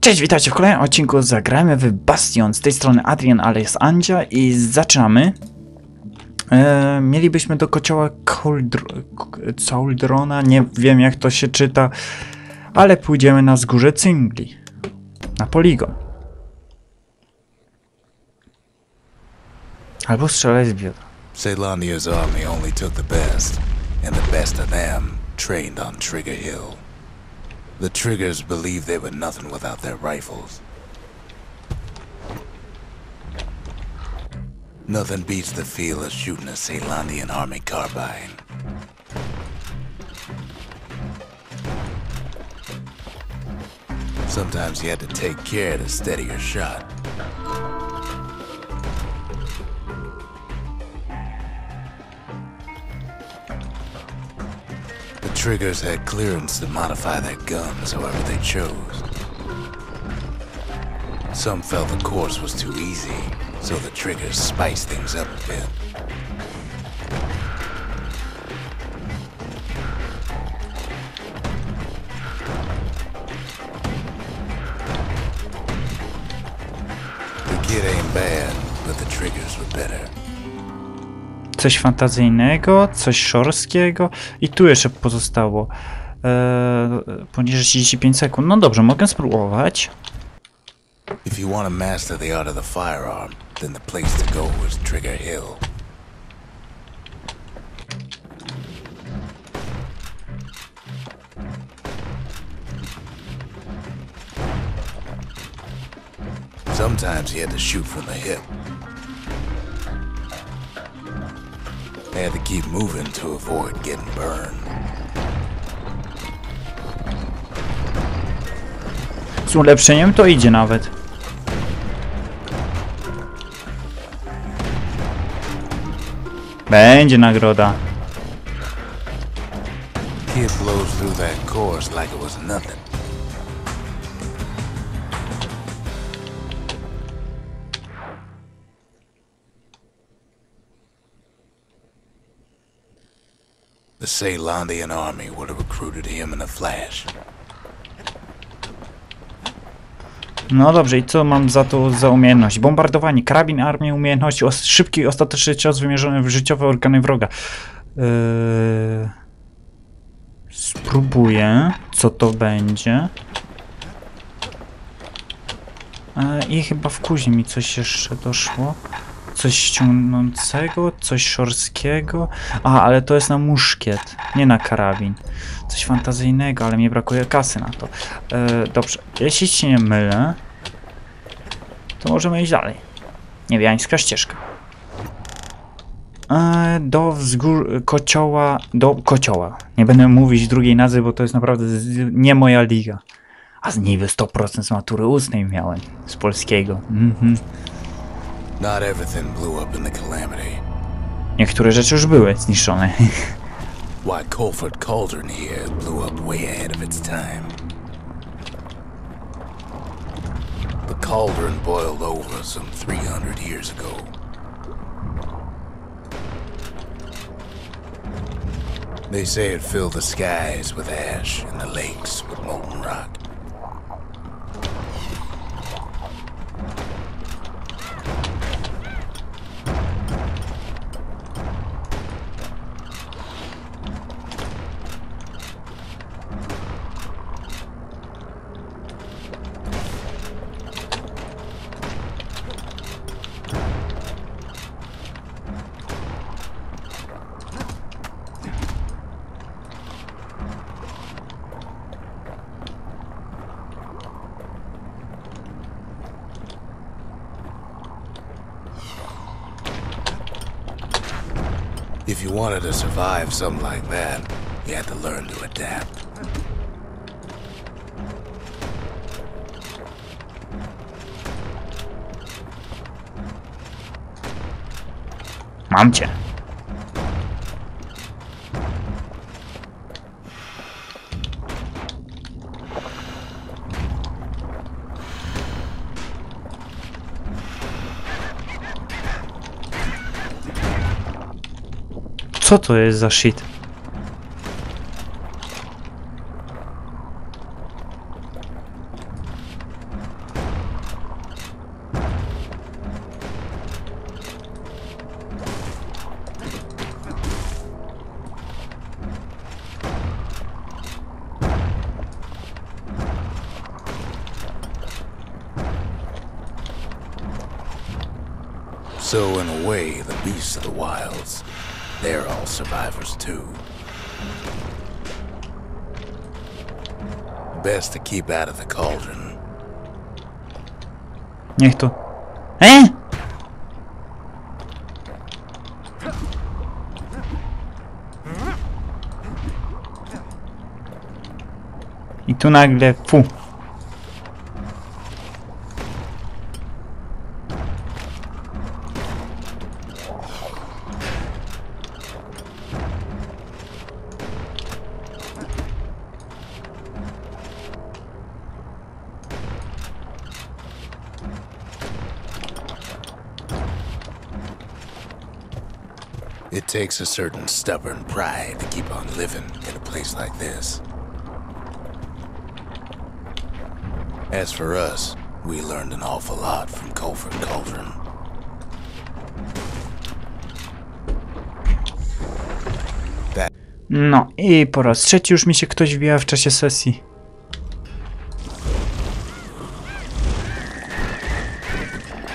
Cześć, witajcie w kolejnym odcinku. Zagrajmy w Bastion. Z tej strony Adrian, ale jest Andzia i zaczynamy. Mielibyśmy do kocioła Cauldrona, nie wiem jak to się czyta, ale pójdziemy na wzgórze Cyngli, na poligon. Albo strzelać z biodra. Caelandia's army only took the best, and the best of them trained on Trigger Hill. The Triggers believed they were nothing without their rifles. Nothing beats the feel of shooting a Caelandian army carbine. Sometimes you had to take care to steady your shot. The Triggers had clearance to modify their guns however they chose. Some felt the course was too easy, so the Triggers spiced things up a bit. The kid ain't bad, but the Triggers were better. Coś fantazyjnego, coś szorstkiego i tu jeszcze pozostało poniżej 35 sekund. No dobrze, mogę spróbować. If you want to master the art of the firearm, then the place to go is Trigger Hill. Sometimes you had to shoot from the hip. They had to keep moving to avoid getting burned. Z ulepszeniem to idzie nawet. Będzie nagroda. Kid blows through that course like it was nothing. The Caelandian army would have recruited him in a flash. No dobrze, i co mam za to za umiejętność? Bombardowanie, karabin, armię, umiejętności, szybki i ostateczny cios wymierzony w życiowe organy wroga. Spróbuję, co to będzie. I chyba w kuźni mi coś jeszcze doszło. Coś ściągnącego, coś szorstkiego. A, ale to jest na muszkiet, nie na karabin. Coś fantazyjnego, ale mi brakuje kasy na to. Dobrze, jeśli się nie mylę, to możemy iść dalej. Niebiańska ścieżka. Do kocioła. Nie będę mówić drugiej nazwy, bo to jest naprawdę nie moja liga. A z niby 100% z matury ustnej miałem. Z polskiego. Not everything blew up in the calamity. Niektóre rzeczy już były zniszczone. Why Colford Cauldron here blew up way ahead of its time. The cauldron boiled over some 300 years ago. They say it filled the skies with ash and the lakes with molten rock. If you wanted to survive something like that, you had to learn to adapt. Mam cię. Co to jest za shit? So in a way, the beasts of the wilds, they're all survivors too. Best to keep out of the cauldron. Niech tu. I tu nagle fu. It takes a certain stubborn pride to keep on living in a place like this. As for us, we learned an awful lot from Colford Cauldron. No i po raz trzeci już mi się ktoś wbija w czasie sesji.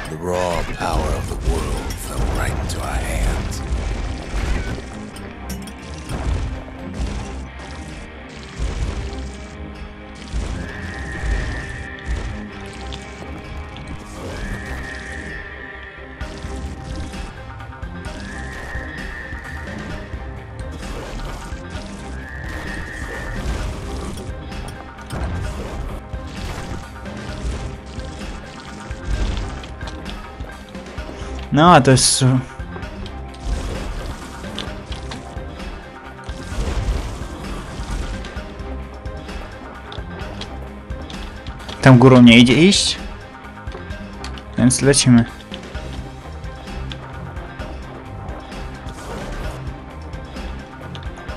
The raw power of the world fell right into our hands. No, a to jest... Tam górą nie idzie iść? Więc lecimy.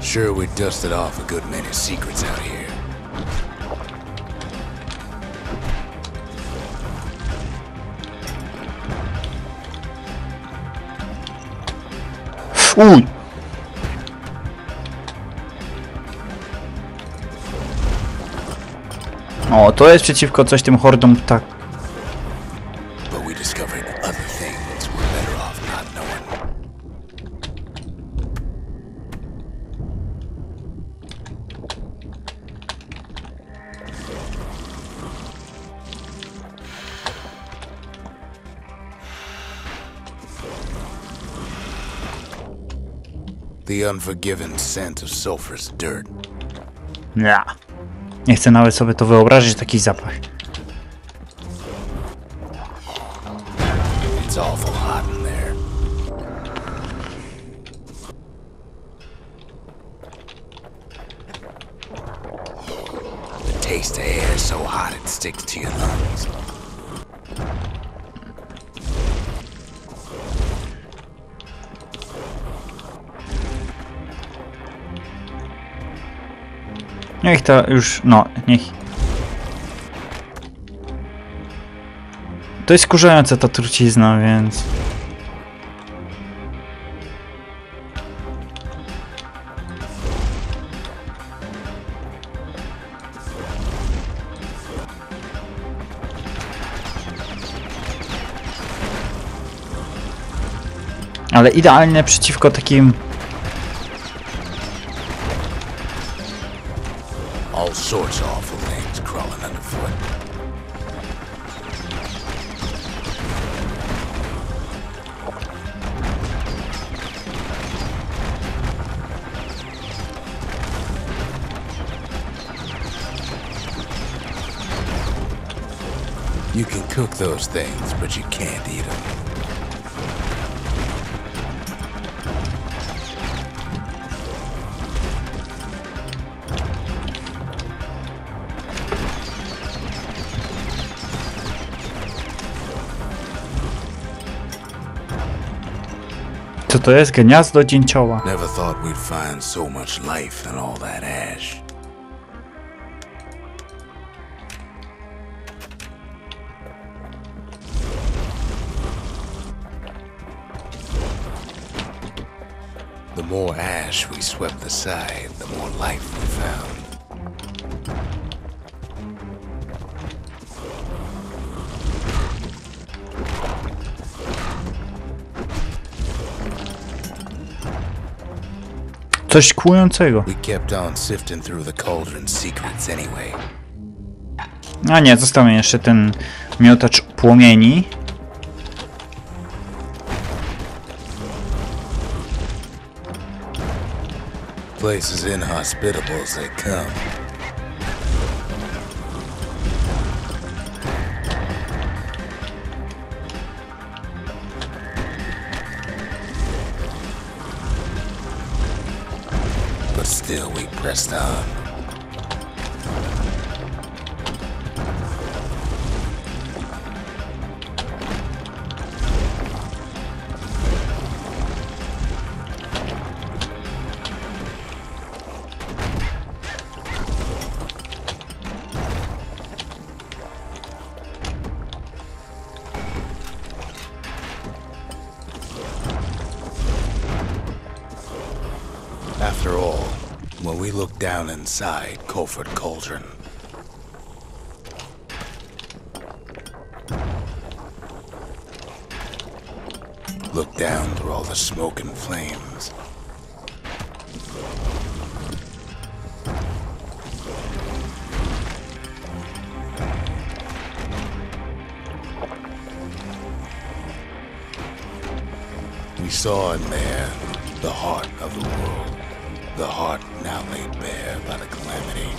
Sure, we dusted off a good many secrets out here. Uj! O, to jest przeciwko coś tym hordom tak. But we discovered other things we're better off not knowing. The unforgiven scent of sulfurous dirt. Ja. Nie chcę nawet sobie to wyobrazić, taki zapach. It's awful hot in there. The taste of air is so hot it sticks to your lungs. Niech to już, no, niech. To jest skurzająca ta trucizna, więc... Ale idealnie przeciwko takim... All sorts of awful things crawling underfoot. You can cook those things, but you can't eat them. Co to jest? Gniazdo dzięcioła. Never thought we'd find so much life in all that ash. The more ash we swept aside, the more life we found. Coś kłującego. We kept on sifting through the cauldron's secrets anyway. A nie, zostawiam jeszcze ten miotacz płomieni. Place is inhospitable as they come. But still we pressed on. After all, when we looked down inside Colford Cauldron, looked down through all the smoke and flames, we saw in there the heart of the world. The heart now laid bare by the calamity.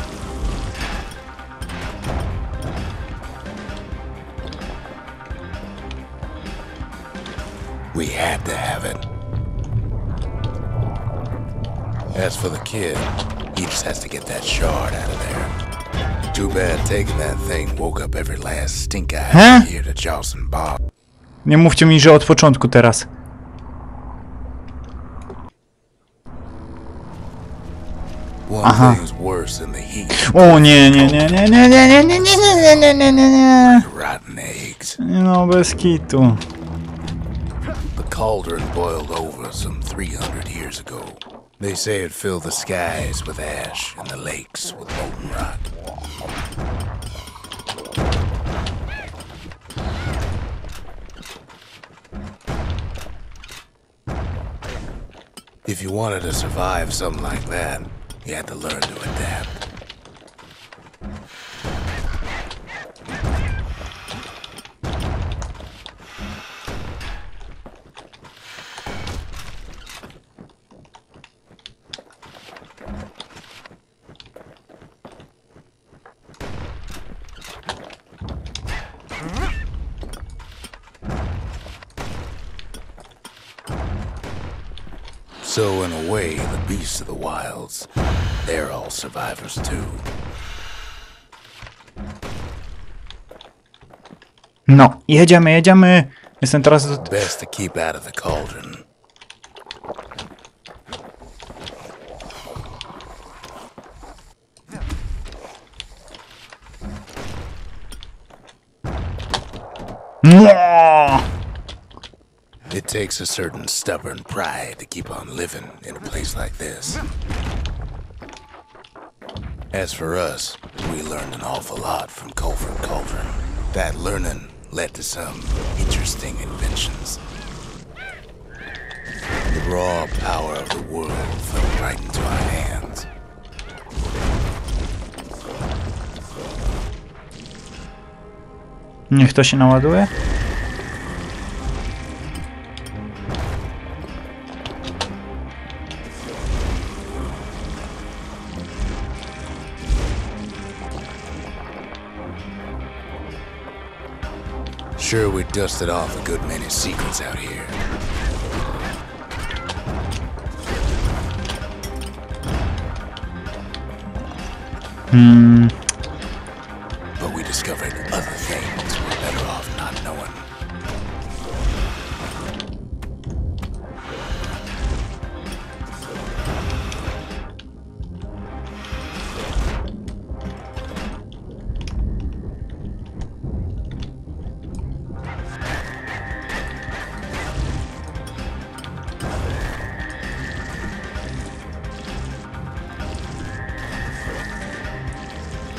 We had to have it. As for the kid, he just has to get that shard out of there. Too bad taking that thing woke up every last stink eye here to Johnson Bob. Nie mówcie mi, że od początku teraz. One thing's worse than the heat. O nie, nie, nie, nie, nie, nie, nie, nie, nie, nie, nie, nie, nie, nie. Rotten eggs. No bez kitu. The cauldron boiled over some 300 years ago. They say it filled the skies with ash and the lakes with molten rock. If you wanted to survive something like that, you had to learn to adapt. So in a way, the beasts of the wilds, they're all survivors too. No, jedziemy, jedziemy. Jestem teraz... Best to keep out of the cauldron. No! It takes a certain stubborn pride to keep on living in a place like this. As for us, we learned an awful lot from Colford Cauldron. That learning led to some interesting inventions. The raw power of the world fell right into our hands. Niech to się naładuje. Sure, we dusted off a good many secrets out here. But we discovered other things we're better off not knowing.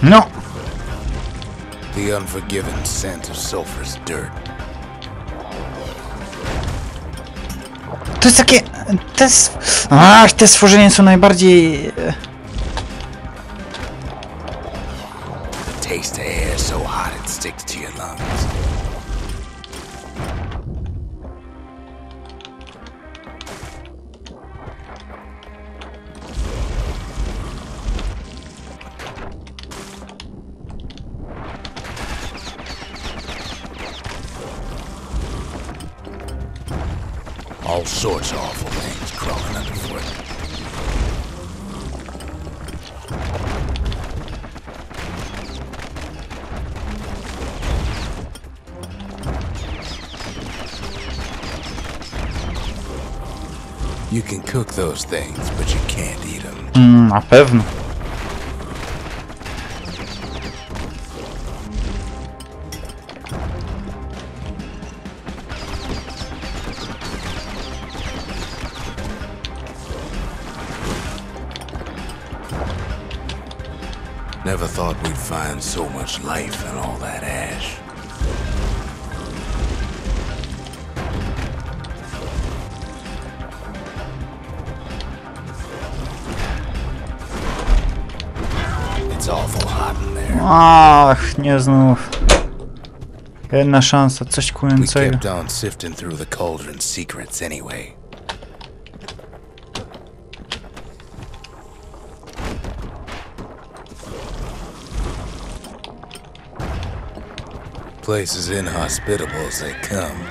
No! The unforgiving scent of sulfurous dirt. To jest takie... te stworzenia są najbardziej... Taste the air so hot it sticks to your lungs. All sorts of awful things crawling underfoot. You can cook those things, but you can't eat them. Na pewno. Never thought we'd find so much life in all that ash. It's awful hot in there. Ach, nie znów. Jedna szansa, coś We kłującego. kept on sifting through the cauldron's secrets anyway. Place as inhospitable as they come.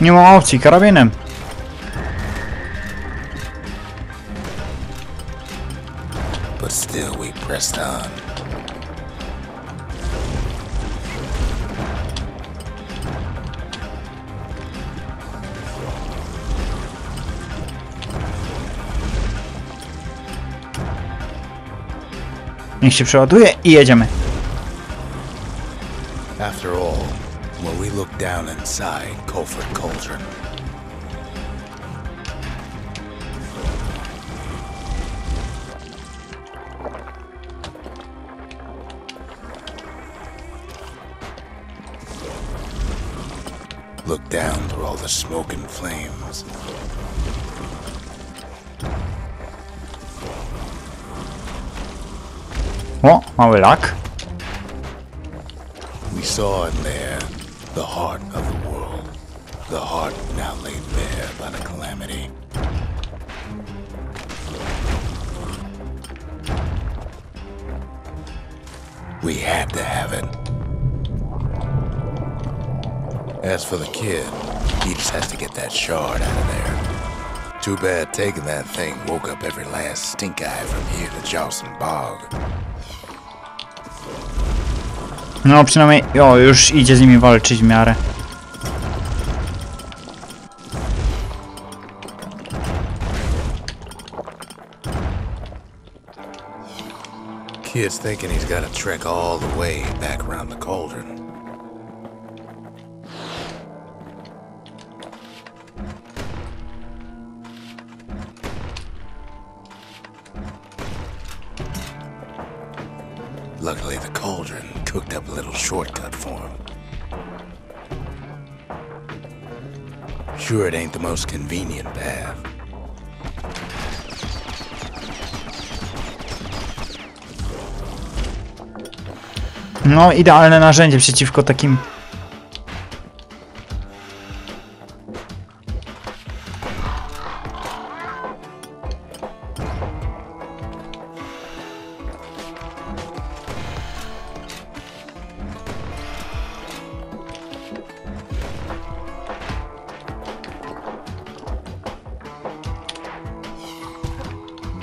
Nie ma opcji, karabinem. But still we pressed on. Niech się przeładuje i jedziemy. After all, when we looked down inside Culford Cauldron, looked down through all the smoke and flames, O, mały lak. we saw in there the heart of the world, the heart now laid bare by the calamity. We had to have it. As for the kid, he just has to get that shard out of there. Too bad taking that thing woke up every last stink eye from here to Charleston Bog. No przynajmniej, o, już idzie z nimi walczyć w miarę. Kid's thinking he's got to trek all the way back around the cauldron. Luckily, the cauldron cooked up a little shortcut for him. Sure, it ain't the most convenient path. No, idealne narzędzie przeciwko takim...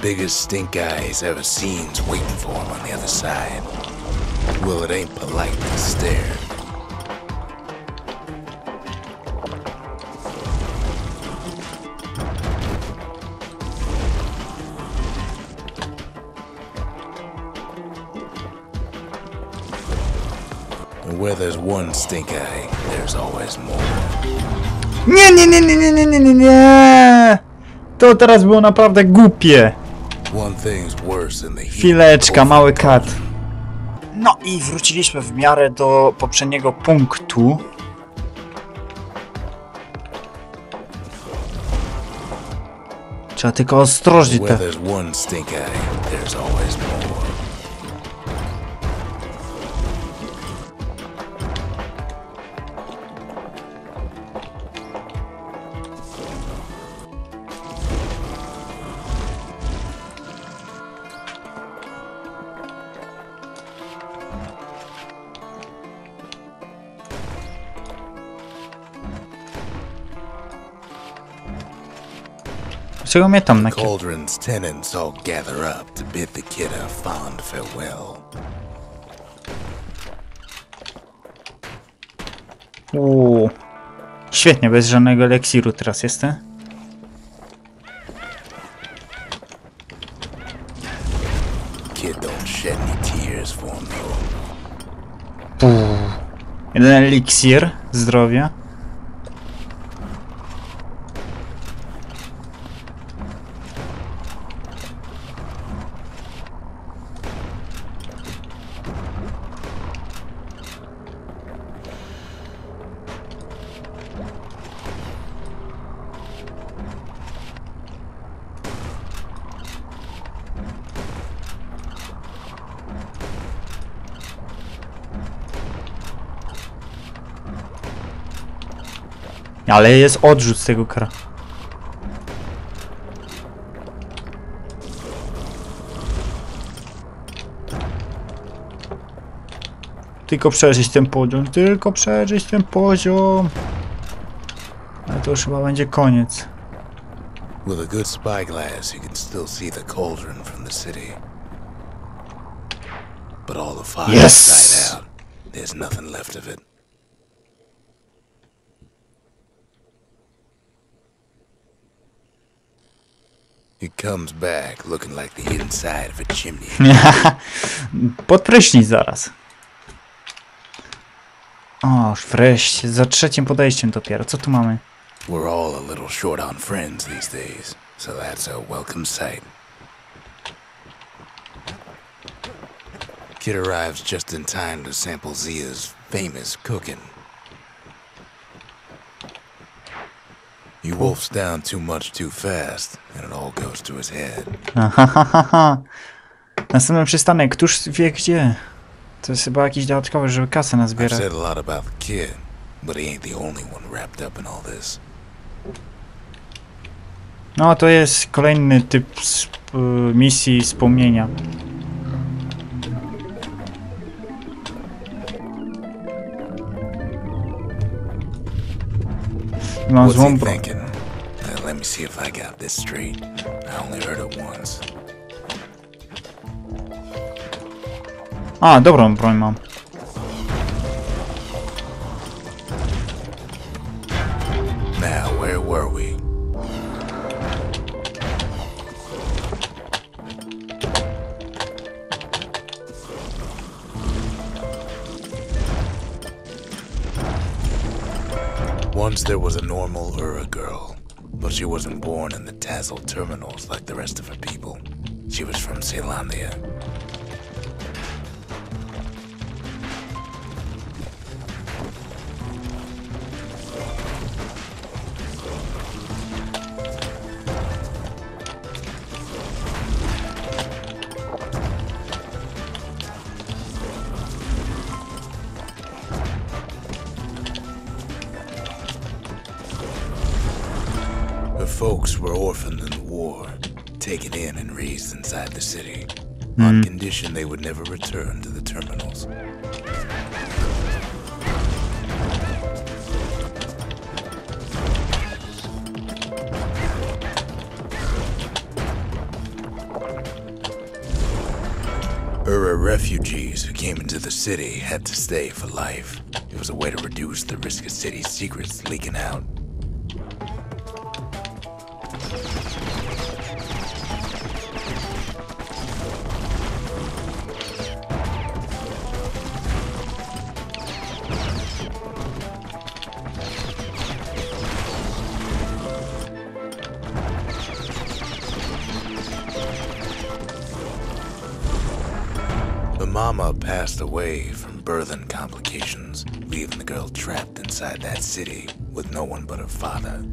Biggest stink eye he's ever seen's waiting for him on the other side. Well, it ain't polite to stare. And where there's one stink eye, there's always more. Nie, nie, nie, nie, nie, nie, nie, nie, nie! To teraz było naprawdę głupie. One thing's worse than the heat. Chwileczka, mały kat. No i wróciliśmy w miarę do poprzedniego punktu. Trzeba tylko ostrożnie Where te... there's one stink eye, there's always more. Czego mnie tam The nakierował? cauldron's tenants all gather up to bid the kid a fond farewell. Świetnie, bez żadnego eliksiru teraz jestem. Kid don't shed any tears for him though. Jeden eliksir zdrowia. Ale jest odrzut z tego kara. Tylko przeżyć ten poziom, tylko przeżyć ten poziom. Ale to już chyba będzie koniec. With a good spyglass, you can still see the cauldron from the city. But all the fire died out. There's nothing left of it. He comes back looking like the inside of a chimney. Pod prysznic zaraz. O, wreszcie, za trzecim podejściem dopiero. Co tu mamy? We're all a little short on friends these days, so that's a welcome sight. Kid arrives just in time to sample Zia's famous cooking. He wolfs down too much too fast, and it all goes to his head. Ahahaha. Następny przystanek, któż wie gdzie? To jest chyba jakiś dodatkowy, żeby kasę I've nazbierać. said a lot about the kid, but he ain't the only one wrapped up in all this. No to jest kolejny typ misji wspomnienia. Mam What's złą he broń. thinking? Let me see if I got this straight. I only heard it once. A, dobrą broń mam. Now, where were we? Once there was a normal Ura girl, but she wasn't born in the tassel terminals like the rest of her people. She was from Zealandia. Her folks were orphaned in the war, taken in and raised inside the city, on condition they would never return to the terminals. Refugees who came into the city had to stay for life. It was a way to reduce the risk of city secrets leaking out. Mama passed away from birthing complications, leaving the girl trapped inside that city with no one but her father.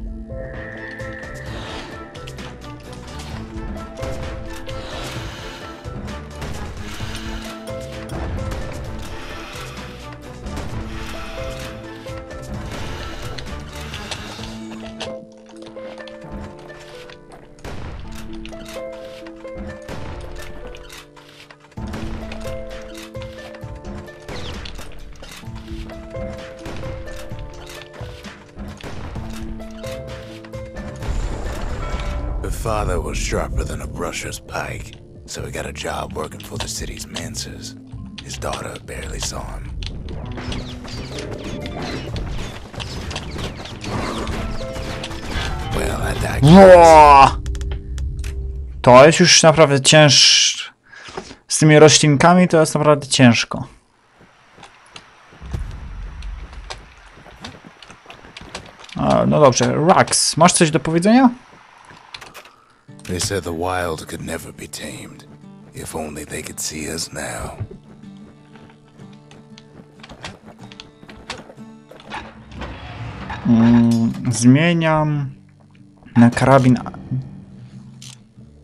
Her father was sharper than a brusher's pike, so he got a job working for the city's mancers. His daughter barely saw him. Well, I digress. To jest już naprawdę ciężko. Z tymi roślinkami to jest naprawdę ciężko. No dobrze, Rax, masz coś do powiedzenia? They said the wild could never be tamed. If only they could see us now. Zmieniam na karabin.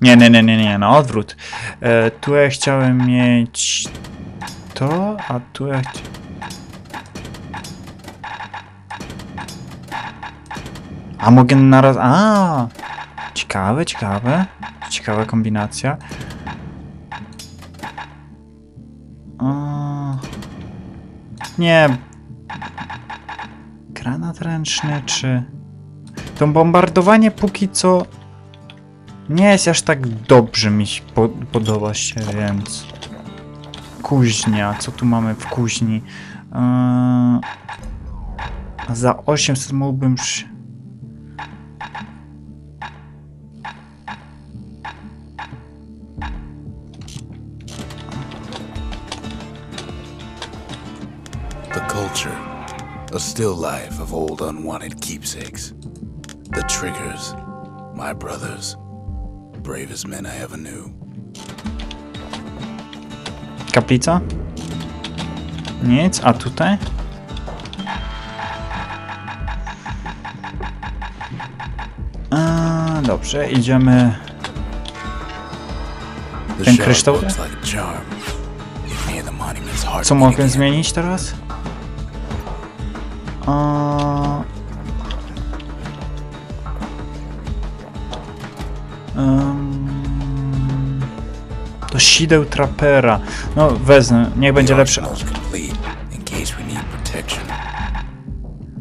Nie, na odwrót. Tu ja chciałem mieć to, a tu ja A mogę naraz... Ciekawe. Ciekawa kombinacja. Nie. Granat ręczny, czy... To bombardowanie póki co... Nie jest aż tak dobrze mi się podoba się, więc... Kuźnia. Co tu mamy w kuźni? Za 800 mógłbym... The culture, a still life of old unwanted keepsakes. The triggers, my brothers, bravest men I ever knew. Kaplica? Nic, a tutaj? Dobrze, idziemy... Ten kryształ? Co mogę zmienić teraz? Do sideł trapera. No wezmę, niech będzie lepsze.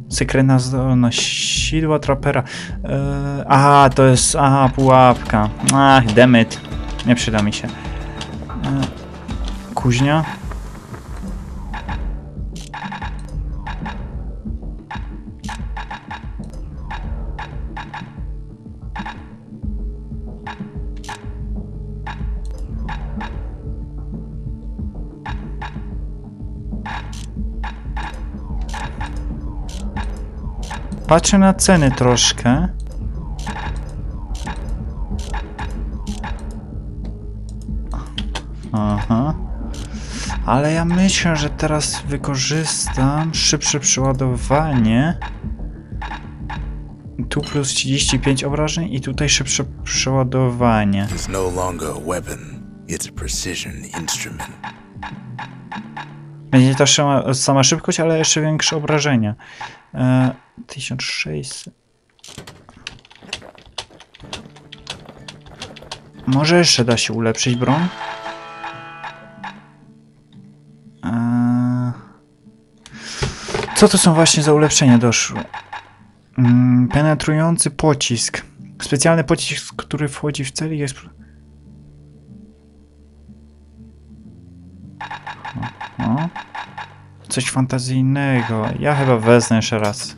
Sekretna zdolność sidła trapera. Aha, to jest... Aha, pułapka. Dammit. Nie przyda mi się. Kuźnia. Patrzę na ceny troszkę. Aha. Ale ja myślę, że teraz wykorzystam szybsze przeładowanie. Tu plus 35 obrażeń i tutaj szybsze przeładowanie. Będzie ta sama szybkość, ale jeszcze większe obrażenia. 1600. Może jeszcze da się ulepszyć broń? Co to są właśnie za ulepszenia doszły? Penetrujący pocisk. Specjalny pocisk, który wchodzi w cel i jest... coś fantazyjnego. Ja chyba wezmę jeszcze raz.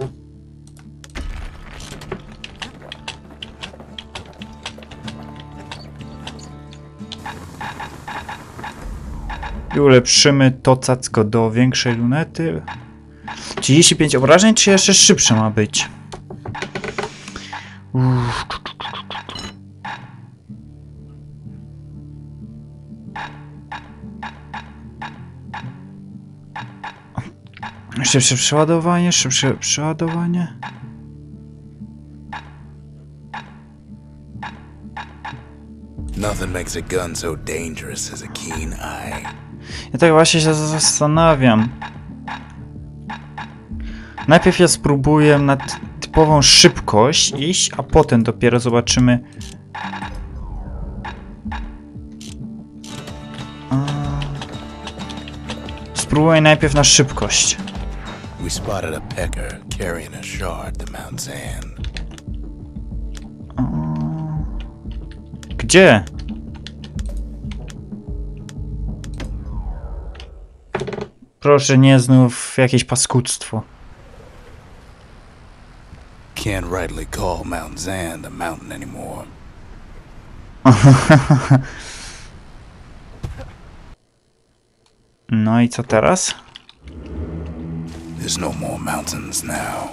I ulepszymy to cacko do większej lunety. 35 obrażeń, czy jeszcze szybsze ma być? Uff. Szybsze przeładowanie, szybsze przeładowanie. Nothing makes a gun so dangerous as a keen eye. Ja tak właśnie się zastanawiam. Najpierw ja spróbuję na typową szybkość iść, a potem dopiero zobaczymy. Spróbuję najpierw na szybkość. We spotted a pecker carrying a shard to Mount Zan. Gdzie? Proszę, nie znów jakieś paskudztwo. Can't rightly call Mount Zan the mountain anymore. No i co teraz? There's no more mountains now.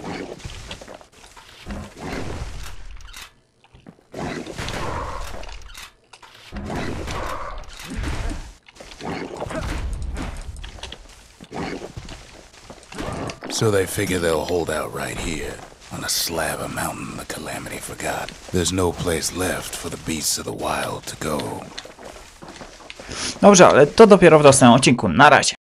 So they figure they'll hold out right here, on a slab of mountain the Calamity forgot. There's no place left for the beasts of the wild to go. Dobrze, ale to dopiero w następnym odcinku. Na razie.